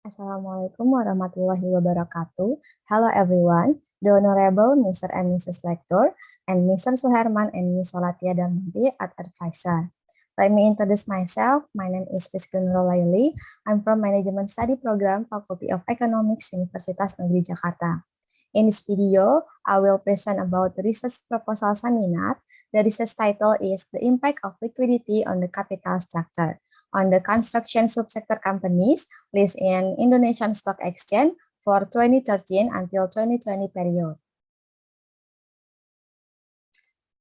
Assalamualaikum warahmatullahi wabarakatuh. Hello everyone, the Honorable Mr. and Mrs. Lector, and Mr. Suherman and Ms. Solatia Darmanti at Advisor. Let me introduce myself. My name is Rizky Nurulaili. I'm from Management Study Program, Faculty of Economics, Universitas Negeri Jakarta. In this video, I will present about the research proposal seminar. The research title is The Impact of Liquidity on the Capital Structure on the construction subsector companies listed in Indonesian Stock Exchange for 2013 until 2020 period.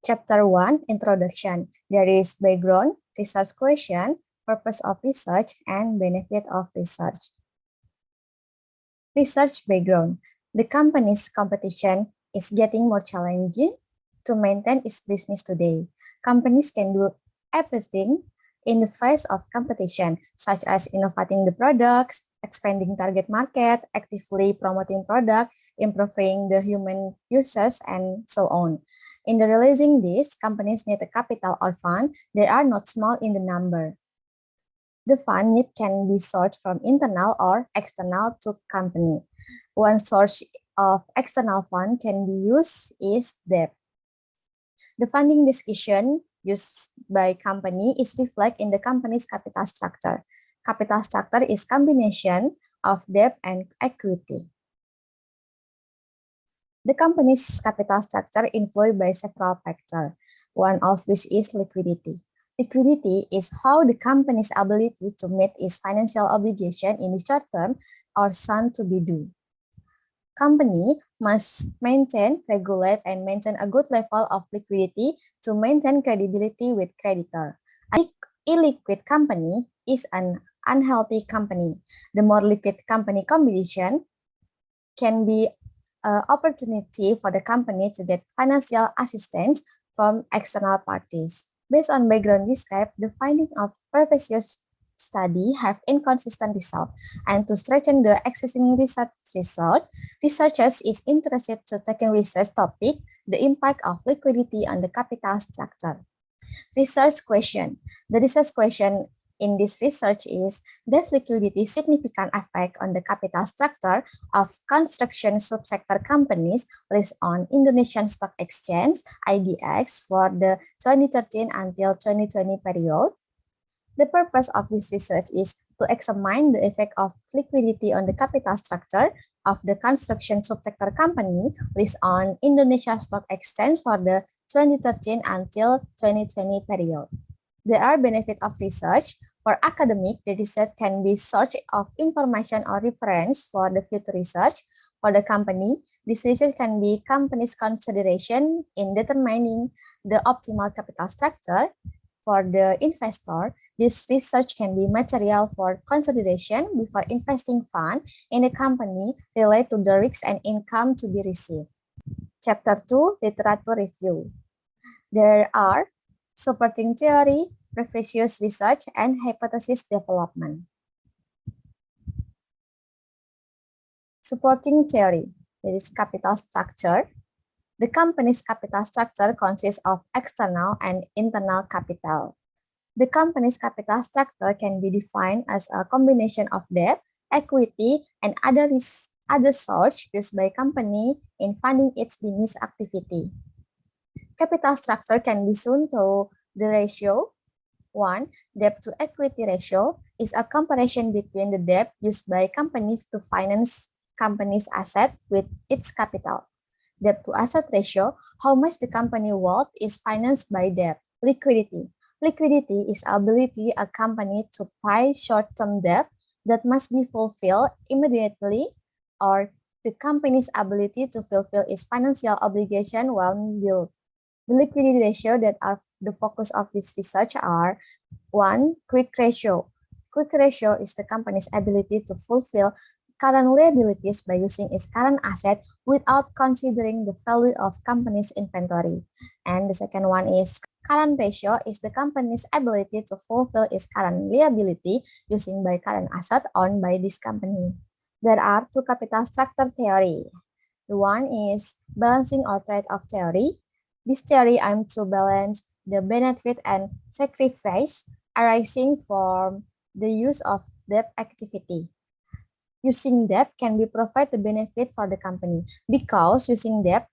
Chapter 1, Introduction. There is background, research question, purpose of research, and benefit of research. Research background. The company's competition is getting more challenging to maintain its business today. Companies can do everything in the face of competition, such as innovating the products, expanding target market, actively promoting product, improving the human users, and so on. In the realizing this, companies need a capital or fund. They are not small in the number. The fund need can be sourced from internal or external to company. One source of external fund can be used is debt. The funding discussion used by company is reflected in the company's capital structure. Capital structure is combination of debt and equity. The company's capital structure influenced by several factors, one of which is liquidity. Liquidity is how the company's ability to meet its financial obligation in the short term or soon to be due. Company must maintain, regulate, and maintain a good level of liquidity to maintain credibility with creditor. An illiquid company is an unhealthy company. The more liquid company combination can be an opportunity for the company to get financial assistance from external parties. Based on background described, the finding of previous study have inconsistent result, and to strengthen the existing research result, researchers is interested to taking research topic, the impact of liquidity on the capital structure. Research question. The research question in this research is, does liquidity significant effect on the capital structure of construction subsector companies listed on Indonesian Stock Exchange, IDX, for the 2013 until 2020 period? The purpose of this research is to examine the effect of liquidity on the capital structure of the construction subsector company listed on Indonesia Stock Exchange for the 2013 until 2020 period. There are benefits of research. For academic, the research can be source of information or reference for the future research. For the company, this research can be company's consideration in determining the optimal capital structure. For the investor, this research can be material for consideration before investing fund in a company related to the risks and income to be received. Chapter 2, Literature Review. There are supporting theory, previous research, and hypothesis development. Supporting theory, there is capital structure. The company's capital structure consists of external and internal capital. The company's capital structure can be defined as a combination of debt, equity, and other sources used by company in funding its business activity. Capital structure can be shown through the ratio. 1. Debt to equity ratio is a comparison between the debt used by companies to finance company's asset with its capital. Debt to asset ratio, how much the company worth is financed by debt. Liquidity. Liquidity is ability a company to pay short-term debt that must be fulfilled immediately, or the company's ability to fulfill its financial obligation while billed. The liquidity ratio that are the focus of this research are 1. Quick ratio. Quick ratio is the company's ability to fulfill current liabilities by using its current asset without considering the value of company's inventory. And the second one is current ratio is the company's ability to fulfill its current liability using by current asset owned by this company. There are two capital structure theory. The one is balancing or trade-off theory. This theory aims to balance the benefit and sacrifice arising from the use of debt activity. using debt can be provide the benefit for the company because using debt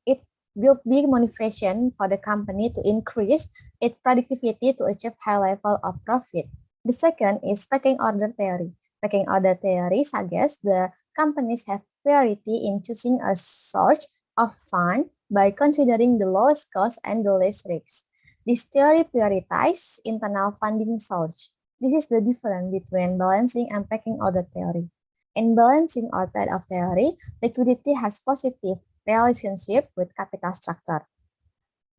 it build big motivation for the company to increase its productivity to achieve high level of profit. The second is pecking order theory. Pecking order theory suggests the companies have priority in choosing a source of fund by considering the lowest cost and the least risk. This theory prioritizes internal funding source. This is the difference between balancing and pecking order theory. In balancing order of theory, liquidity has positive relationship with capital structure.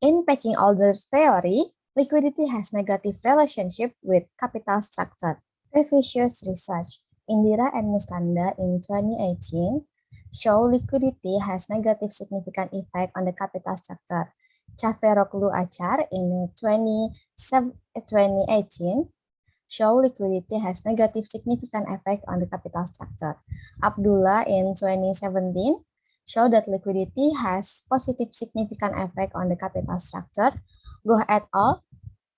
In pecking order theory, liquidity has negative relationship with capital structure. Previous research, Indira and Mustanda in 2018 show liquidity has negative significant effect on the capital structure. Chaveroglu Achar in 2018 show liquidity has negative significant effect on the capital structure. Abdullah in 2017 show that liquidity has positive significant effect on the capital structure. Goh et al.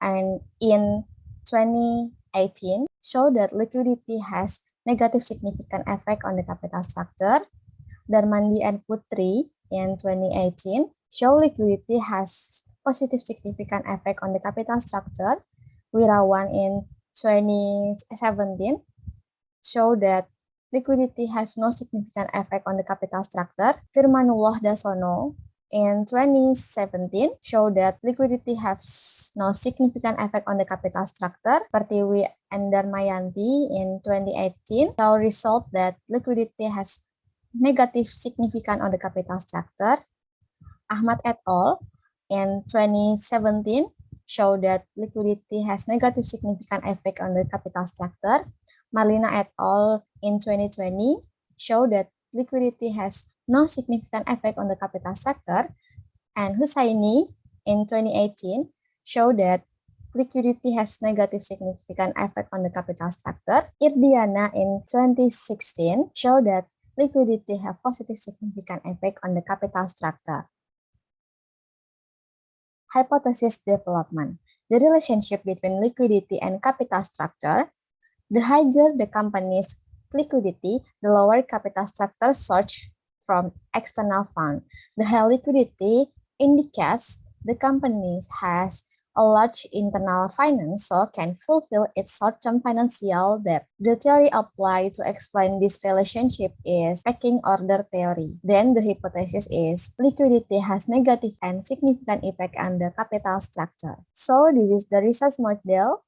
And in 2018 show that liquidity has negative significant effect on the capital structure. Darmandi and Putri in 2018 show liquidity has positive significant effect on the capital structure. Wirawan in 2017 show that liquidity has no significant effect on the capital structure. Firmanullah Dasono in 2017 show that liquidity has no significant effect on the capital structure. Pertiwi and Darmayanti in 2018 show result that liquidity has negative significant on the capital structure. Ahmad et al. In 2017 show that liquidity has negative significant effect on the capital structure. Marlina et al. In 2020 show that liquidity has no significant effect on the capital structure. And Hussaini in 2018 show that liquidity has negative significant effect on the capital structure. Irdiana in 2016 show that liquidity have positive significant effect on the capital structure. Hypothesis development. The relationship between liquidity and capital structure. The higher the company's liquidity, the lower capital structure source from external fund. The high liquidity indicates the company has a large internal finance so can fulfill its short-term financial debt. The theory applied to explain this relationship is pecking order theory. Then the hypothesis is liquidity has negative and significant effect on the capital structure. So this is the research model.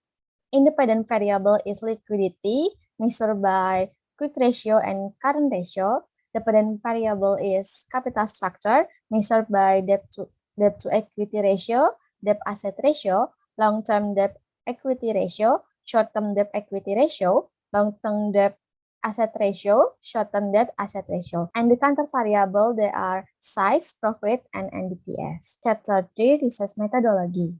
Independent variable is liquidity measured by quick ratio and current ratio. Dependent variable is capital structure measured by debt to equity ratio, debt asset ratio, long-term debt equity ratio, short-term debt equity ratio, long-term debt asset ratio, short-term debt asset ratio. And the counter variable, they are size, profit, and NDPS. Chapter 3, research methodology.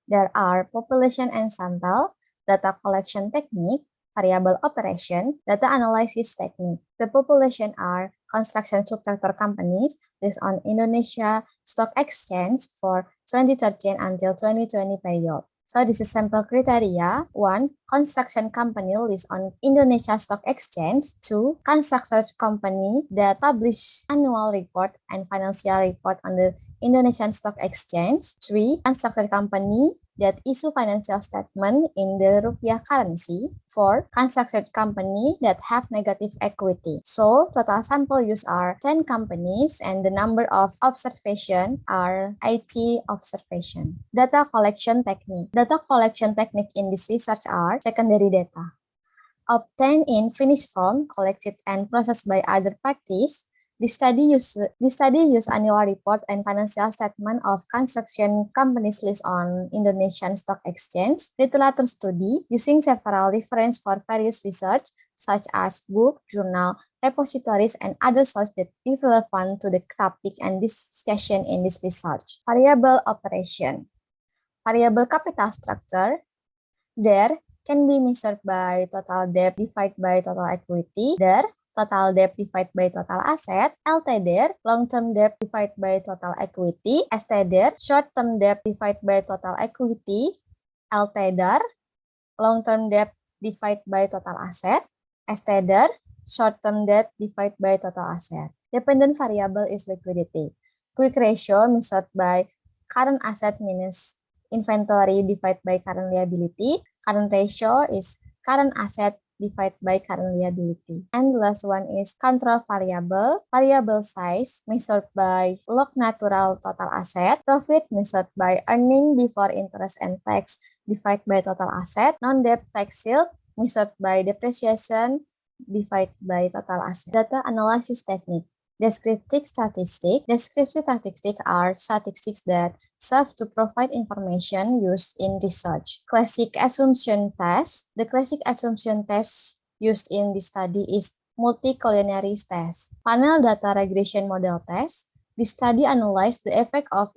There are population and sample, data collection technique, variable operation, data analysis technique. The population are construction subtractor companies based on Indonesia Stock Exchange for 2013 until 2020 period. So this is sample criteria. 1. Construction company list on Indonesia Stock Exchange. 2. Construction company that publish annual report and financial report on the Indonesian Stock Exchange. 3. Construction company that issue financial statement in the rupiah currency. 4. Construction company that have negative equity. So total sample use are 10 companies and the number of observation are 80 observation. Data collection technique. Data collection technique in this research are secondary data obtained in finished form, collected and processed by other parties. The study use annual report and financial statement of construction companies list on Indonesian Stock Exchange. Literature study using several reference for various research such as book, journal, repositories, and other sources that be relevant to the topic and discussion in this research. Variable operation. Variable capital structure. There can be measured by total debt divided by total equity. There total debt divided by total asset, LTDR, long-term debt divided by total equity, STDR, short-term debt divided by total equity, LTDR, long-term debt divided by total asset, STDR, short-term debt divided by total asset. Dependent variable is liquidity. Quick ratio measured by current asset minus inventory divided by current liability. Current ratio is current asset divided by current liability. And the last one is control variable. Variable size measured by log natural total asset. Profit measured by earning before interest and tax divided by total asset. Non-debt tax shield measured by depreciation divided by total asset. Data analysis technique. Descriptive statistics. Descriptive statistics are statistics that serve to provide information used in research. Classic assumption test. The classic assumption test used in this study is multi-collinear test. Panel data regression model test. This study analyzed the effect of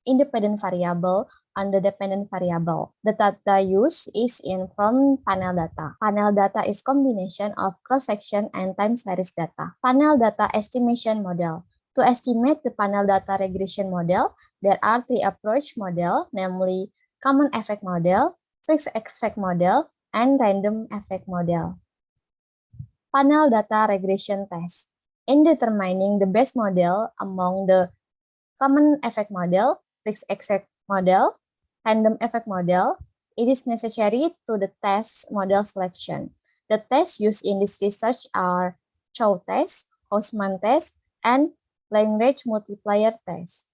independent variable on the dependent variable. The data used is in from panel data. Panel data is combination of cross-section and time series data. Panel data estimation model. To estimate the panel data regression model, there are three approach model, namely common effect model, fixed effect model, and random effect model. Panel data regression test. In determining the best model among the common effect model, fixed effect model, random effect model, it is necessary to the test model selection. The tests used in this research are Chow test, Hausman test, and Lagrange multiplier test.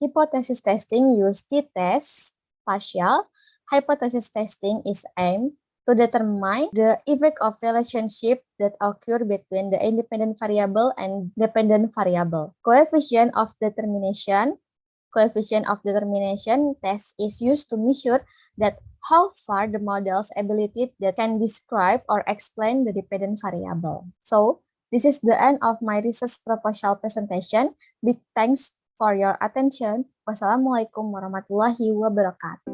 Hypothesis testing use t-test partial. Hypothesis testing is aimed to determine the effect of relationship that occur between the independent variable and dependent variable. Coefficient of determination test is used to measure that how far the model's ability that can describe or explain the dependent variable. So, this is the end of my research proposal presentation. Big thanks for your attention. Wassalamualaikum warahmatullahi wabarakatuh.